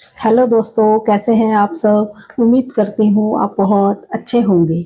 Hello दोस्तों, कैसे हैं आप सब? उम्मीद करती हूँ आप बहुत अच्छे होंगे।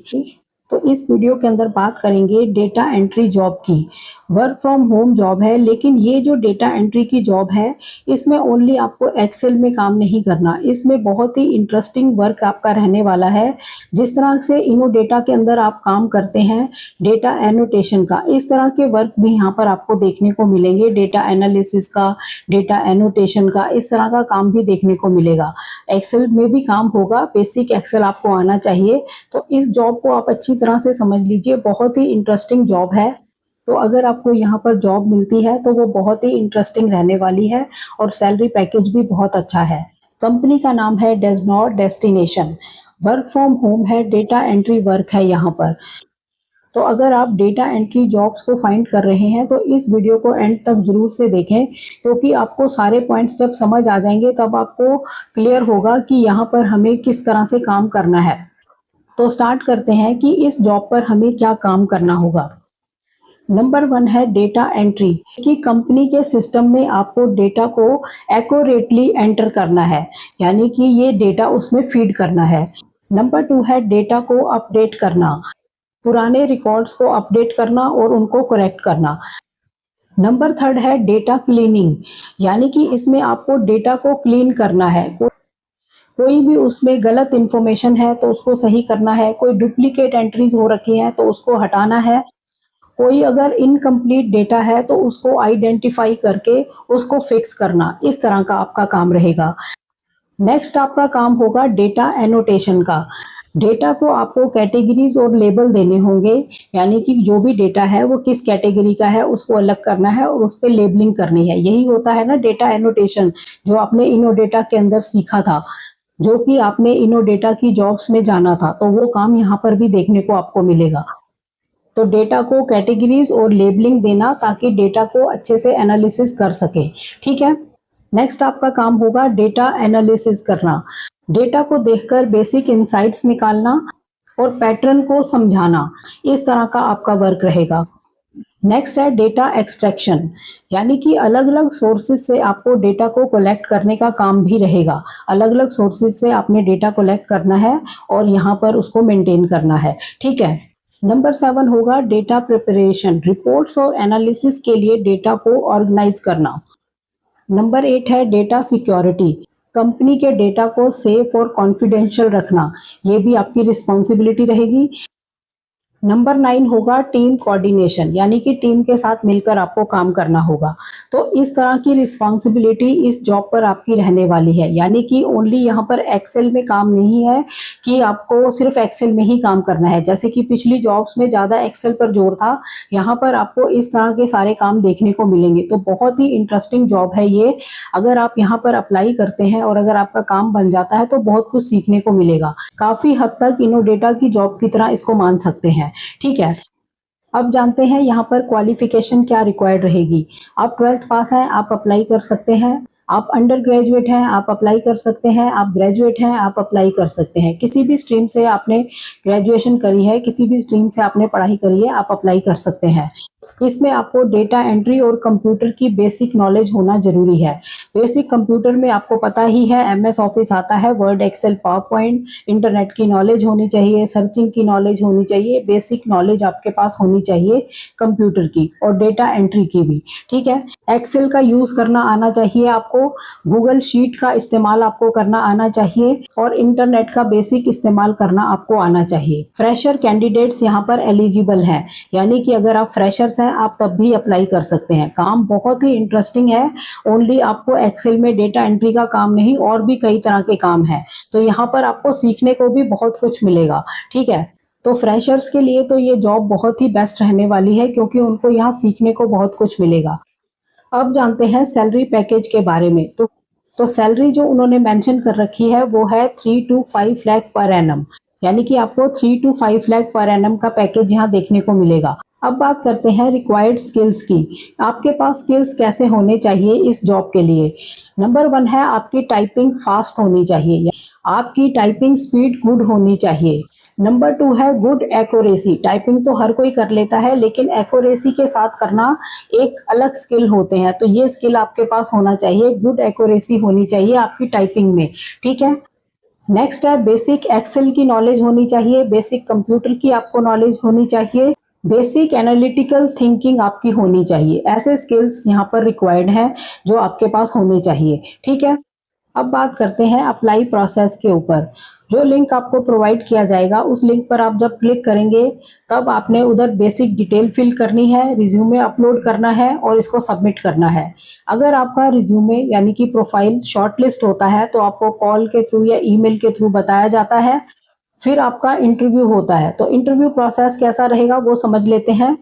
तो इस वीडियो के अंदर बात करेंगे डेटा एंट्री जॉब की। वर्क फ्रॉम होम जॉब है, लेकिन ये जो डेटा एंट्री की जॉब है, इसमें ओनली आपको एक्सेल में काम नहीं करना। इसमें बहुत ही इंटरेस्टिंग वर्क आपका रहने वाला है। जिस तरह से इनो डेटा के अंदर आप काम करते हैं, डेटा एनोटेशन का, इस तरह के वर्क भी यहाँ पर आपको देखने को मिलेंगे। डेटा एनालिसिस का, डेटा एनोटेशन का, इस तरह का काम भी देखने को मिलेगा। एक्सेल में भी काम होगा, बेसिक एक्सेल आपको आना चाहिए। तो इस जॉब को आप अच्छी तरह से समझ लीजिए, बहुत ही इंटरेस्टिंग जॉब है। तो अगर आपको यहाँ पर जॉब मिलती है तो वो बहुत ही इंटरेस्टिंग रहने वाली है और सैलरी पैकेज भी बहुत अच्छा है। कंपनी का नाम है डेजनॉर डेस्टिनेशन। वर्क फ्रॉम होम है, डेटा एंट्री वर्क है यहाँ पर। तो अगर आप डेटा एंट्री जॉब्स को फाइंड कर रहे हैं तो इस वीडियो को एंड तक जरूर से देखें, क्योंकि आपको सारे पॉइंट्स जब समझ आ जाएंगे तब आपको क्लियर होगा कि यहाँ पर हमें किस तरह से काम करना है। तो स्टार्ट करते हैं कि इस जॉब पर हमें क्या काम करना होगा। नंबर 1 है डेटा एंट्री, कि कंपनी के सिस्टम में आपको डेटा को एक्यूरेटली एंटर करना है, यानी कि ये डेटा उसमें फीड करना है। नंबर 2 है डेटा को अपडेट करना, पुराने रिकॉर्ड्स को अपडेट करना और उनको करेक्ट करना। नंबर 3 है डेटा क्लीनिंग, यानी कि इसमें आपको डेटा को क्लीन करना है। कोई भी उसमें गलत इंफॉर्मेशन है तो उसको सही करना है, कोई डुप्लीकेट एंट्रीज हो रखी हैं तो उसको हटाना है, कोई अगर इनकम्प्लीट डेटा है तो उसको आइडेंटिफाई करके उसको फिक्स करना। इस तरह का आपका काम रहेगा। नेक्स्ट आपका काम होगा डेटा एनोटेशन का। डेटा को आपको कैटेगरीज और लेबल देने होंगे, यानी कि जो भी डेटा है वो किस कैटेगरी का है उसको अलग करना है और उस पर लेबलिंग करनी है। यही होता है ना डेटा एनोटेशन, जो आपने इनो डेटा के अंदर सीखा था, जो कि आपने इनो डेटा की जॉब्स में जाना था, तो वो काम यहाँ पर भी देखने को आपको मिलेगा। तो डेटा को कैटेगरीज और लेबलिंग देना, ताकि डेटा को अच्छे से एनालिसिस कर सके। ठीक है। नेक्स्ट आपका काम होगा डेटा एनालिसिस करना, डेटा को देखकर बेसिक इंसाइट्स निकालना और पैटर्न को समझाना। इस तरह का आपका वर्क रहेगा। नेक्स्ट है डेटा एक्सट्रैक्शन, यानी कि अलग अलग सोर्सेज से आपको डेटा को कलेक्ट करने का काम भी रहेगा। अलग अलग सोर्सेज से आपने डेटा कलेक्ट करना है और यहाँ पर उसको मेंटेन करना है। ठीक है। नंबर 7 होगा डेटा प्रिपरेशन, रिपोर्ट्स और एनालिसिस के लिए डेटा को ऑर्गेनाइज करना। नंबर 8 है डेटा सिक्योरिटी, कंपनी के डेटा को सेफ और कॉन्फिडेंशियल रखना, ये भी आपकी रिस्पॉन्सिबिलिटी रहेगी। नंबर 9 होगा टीम कोऑर्डिनेशन, यानी कि टीम के साथ मिलकर आपको काम करना होगा। तो इस तरह की रिस्पॉन्सिबिलिटी इस जॉब पर आपकी रहने वाली है, यानी कि ओनली यहाँ पर एक्सेल में काम नहीं है कि आपको सिर्फ एक्सेल में ही काम करना है, जैसे कि पिछली जॉब्स में ज़्यादा एक्सेल पर जोर था। यहाँ पर आपको इस तरह के सारे काम देखने को मिलेंगे। तो बहुत ही इंटरेस्टिंग जॉब है ये। अगर आप यहाँ पर अप्लाई करते हैं और अगर आपका काम बन जाता है तो बहुत कुछ सीखने को मिलेगा। काफ़ी हद तक इनोडेटा की जॉब की तरह इसको मान सकते हैं। ठीक है। अब जानते हैं यहाँ पर क्वालिफिकेशन क्या रिक्वायर्ड रहेगी। आप 12th पास हैं, आप अप्लाई कर सकते हैं। आप अंडर ग्रेजुएट हैं, आप अप्लाई कर सकते हैं। आप ग्रेजुएट हैं, आप अप्लाई कर सकते हैं। किसी भी स्ट्रीम से आपने ग्रेजुएशन करी है, किसी भी स्ट्रीम से आपने पढ़ाई करी है, आप अप्लाई कर सकते हैं। इसमें आपको डेटा एंट्री और कंप्यूटर की बेसिक नॉलेज होना जरूरी है। बेसिक कंप्यूटर में आपको पता ही है, एमएस ऑफिस आता है, Word, Excel, PowerPoint, internet की नॉलेज होनी चाहिए, सर्चिंग की नॉलेज होनी चाहिए, बेसिक नॉलेज आपके पास होनी चाहिए कंप्यूटर की और डेटा एंट्री की भी। ठीक है। एक्सेल का यूज करना आना चाहिए आपको, गूगल शीट का इस्तेमाल आपको करना आना चाहिए और इंटरनेट का बेसिक इस्तेमाल करना आपको आना चाहिए। फ्रेशर कैंडिडेट्स यहाँ पर एलिजिबल हैं, यानी कि अगर आप फ्रेशर्स हैं आप तब भी अप्लाई कर सकते हैं। काम बहुत ही इंटरेस्टिंग है। ओनली आपको एक्सेल में डेटा एंट्री का काम नहीं, और भी कई तरह के काम हैं। तो यहाँ पर आपको सीखने को भी बहुत कुछ मिलेगा। ठीक है। तो फ्रेशर्स के लिए तो ये जॉब बहुत ही बेस्ट रहने वाली है, क्योंकि उनको यहाँ सीखने को बहुत कुछ मिलेगा। अब जानते हैं सैलरी पैकेज के बारे में। तो सैलरी जो उन्होंने मेंशन कर रखी है वो है 3 to 5 लाख पर एनम, यानी कि आपको 3 to 5 लाख पर एनम का पैकेज यहाँ देखने को मिलेगा। अब बात करते हैं रिक्वायर्ड स्किल्स की। आपके पास स्किल्स कैसे होने चाहिए इस जॉब के लिए। नंबर 1 है आपकी टाइपिंग फास्ट होनी चाहिए, आपकी टाइपिंग स्पीड गुड होनी चाहिए। नंबर 2 है गुड एक्यूरेसी। टाइपिंग तो हर कोई कर लेता है, लेकिन एक्यूरेसी के साथ करना एक अलग स्किल होते हैं, तो ये स्किल आपके पास होना चाहिए, गुड एक्यूरेसी होनी चाहिए आपकी टाइपिंग में, ठीक है। नेक्स्ट है बेसिक एक्सेल की नॉलेज होनी चाहिए, बेसिक कंप्यूटर की आपको नॉलेज होनी चाहिए, बेसिक एनालिटिकल थिंकिंग आपकी होनी चाहिए। ऐसे स्किल्स यहाँ पर रिक्वायर्ड हैं जो आपके पास होने चाहिए, ठीक है। अब बात करते हैं अप्लाई प्रोसेस के ऊपर। जो लिंक आपको प्रोवाइड किया जाएगा उस लिंक पर आप जब क्लिक करेंगे तब आपने उधर बेसिक डिटेल फिल करनी है, रिज्यूमे अपलोड करना है और इसको सबमिट करना है। अगर आपका रिज्यूमे यानी कि प्रोफाइल शॉर्टलिस्ट होता है तो आपको कॉल के थ्रू या ईमेल के थ्रू बताया जाता है, फिर आपका इंटरव्यू होता है। तो इंटरव्यू प्रोसेस कैसा रहेगा वो समझ लेते हैं।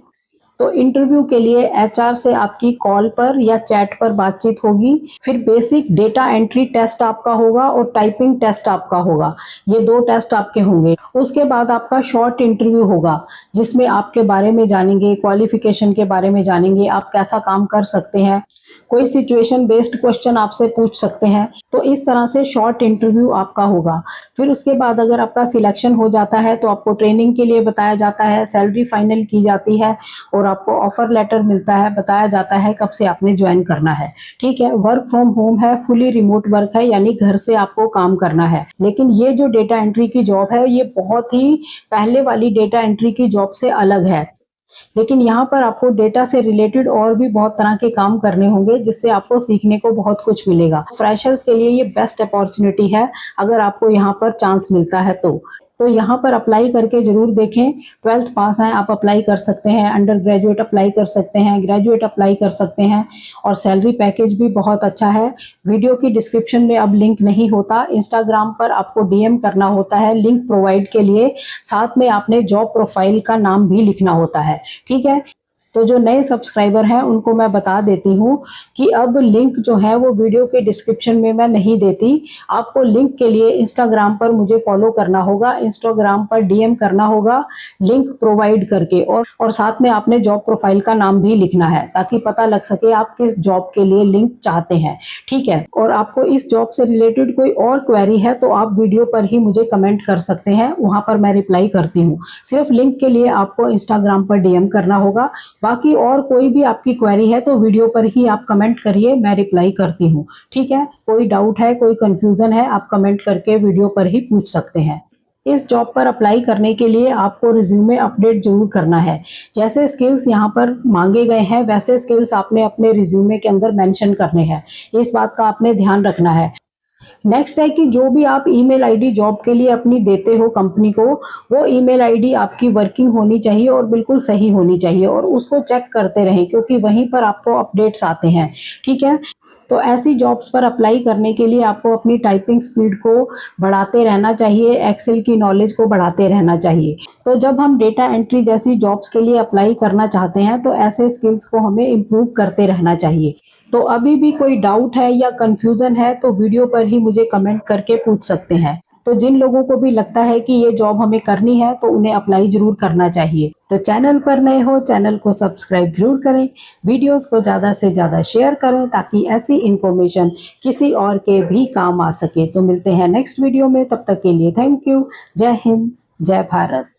तो इंटरव्यू के लिए एचआर से आपकी कॉल पर या चैट पर बातचीत होगी, फिर बेसिक डेटा एंट्री टेस्ट आपका होगा और टाइपिंग टेस्ट आपका होगा। ये 2 टेस्ट आपके होंगे। उसके बाद आपका शॉर्ट इंटरव्यू होगा जिसमें आपके बारे में जानेंगे, क्वालिफिकेशन के बारे में जानेंगे, आप कैसा काम कर सकते हैं, कोई सिचुएशन बेस्ड क्वेश्चन आपसे पूछ सकते हैं। तो इस तरह से शॉर्ट इंटरव्यू आपका होगा। फिर उसके बाद अगर आपका सिलेक्शन हो जाता है तो आपको ट्रेनिंग के लिए बताया जाता है, सैलरी फाइनल की जाती है और आपको ऑफर लेटर मिलता है, बताया जाता है कब से आपने ज्वाइन करना है, ठीक है। वर्क फ्रॉम होम है, फुली रिमोट वर्क है, यानी घर से आपको काम करना है। लेकिन ये जो डेटा एंट्री की जॉब है ये बहुत ही पहले वाली डेटा एंट्री की जॉब से अलग है, लेकिन यहाँ पर आपको डेटा से रिलेटेड और भी बहुत तरह के काम करने होंगे जिससे आपको सीखने को बहुत कुछ मिलेगा। फ्रेशर्स के लिए ये बेस्ट अपॉर्चुनिटी है अगर आपको यहाँ पर चांस मिलता है तो यहाँ पर अप्लाई करके जरूर देखें। 12th पास हैं आप अप्लाई कर सकते हैं, अंडर ग्रेजुएट अप्लाई कर सकते हैं, ग्रेजुएट अप्लाई कर सकते हैं और सैलरी पैकेज भी बहुत अच्छा है। वीडियो की डिस्क्रिप्शन में अब लिंक नहीं होता, इंस्टाग्राम पर आपको डीएम करना होता है लिंक प्रोवाइड के लिए, साथ में आपने जॉब प्रोफाइल का नाम भी लिखना होता है, ठीक है। तो जो नए सब्सक्राइबर हैं उनको मैं बता देती हूँ कि अब लिंक जो है वो वीडियो के डिस्क्रिप्शन में मैं नहीं देती। आपको लिंक के लिए इंस्टाग्राम पर मुझे फॉलो करना होगा, इंस्टाग्राम पर डीएम करना होगा लिंक प्रोवाइड करके, और साथ में आपने जॉब प्रोफाइल का नाम भी लिखना है ताकि पता लग सके आप किस जॉब के लिए लिंक चाहते हैं, ठीक है। और आपको इस जॉब से रिलेटेड कोई और क्वेरी है तो आप वीडियो पर ही मुझे कमेंट कर सकते हैं, वहां पर मैं रिप्लाई करती हूँ। सिर्फ लिंक के लिए आपको इंस्टाग्राम पर डीएम करना होगा, बाकी और कोई भी आपकी क्वेरी है तो वीडियो पर ही आप कमेंट करिए, मैं रिप्लाई करती हूँ, ठीक है। कोई डाउट है, कोई कंफ्यूजन है, आप कमेंट करके वीडियो पर ही पूछ सकते हैं। इस जॉब पर अप्लाई करने के लिए आपको रिज्यूमे अपडेट जरूर करना है। जैसे स्किल्स यहाँ पर मांगे गए हैं वैसे स्किल्स आपने अपने रिज्यूमे के अंदर मेंशन करने हैं, इस बात का आपने ध्यान रखना है। नेक्स्ट है कि जो भी आप ईमेल आईडी जॉब के लिए अपनी देते हो कंपनी को, वो ईमेल आईडी आपकी वर्किंग होनी चाहिए और बिल्कुल सही होनी चाहिए, और उसको चेक करते रहें क्योंकि वहीं पर आपको अपडेट्स आते हैं, ठीक है। तो ऐसी जॉब्स पर अप्लाई करने के लिए आपको अपनी टाइपिंग स्पीड को बढ़ाते रहना चाहिए, एक्सेल की नॉलेज को बढ़ाते रहना चाहिए। तो जब हम डेटा एंट्री जैसी जॉब्स के लिए अप्लाई करना चाहते हैं तो ऐसे स्किल्स को हमें इम्प्रूव करते रहना चाहिए। तो अभी भी कोई डाउट है या कंफ्यूजन है तो वीडियो पर ही मुझे कमेंट करके पूछ सकते हैं। तो जिन लोगों को भी लगता है कि ये जॉब हमें करनी है तो उन्हें अप्लाई जरूर करना चाहिए। तो चैनल पर नए हो चैनल को सब्सक्राइब जरूर करें, वीडियोस को ज़्यादा से ज़्यादा शेयर करें ताकि ऐसी इन्फॉर्मेशन किसी और के भी काम आ सके। तो मिलते हैं नेक्स्ट वीडियो में, तब तक के लिए थैंक यू। जय हिंद, जय भारत।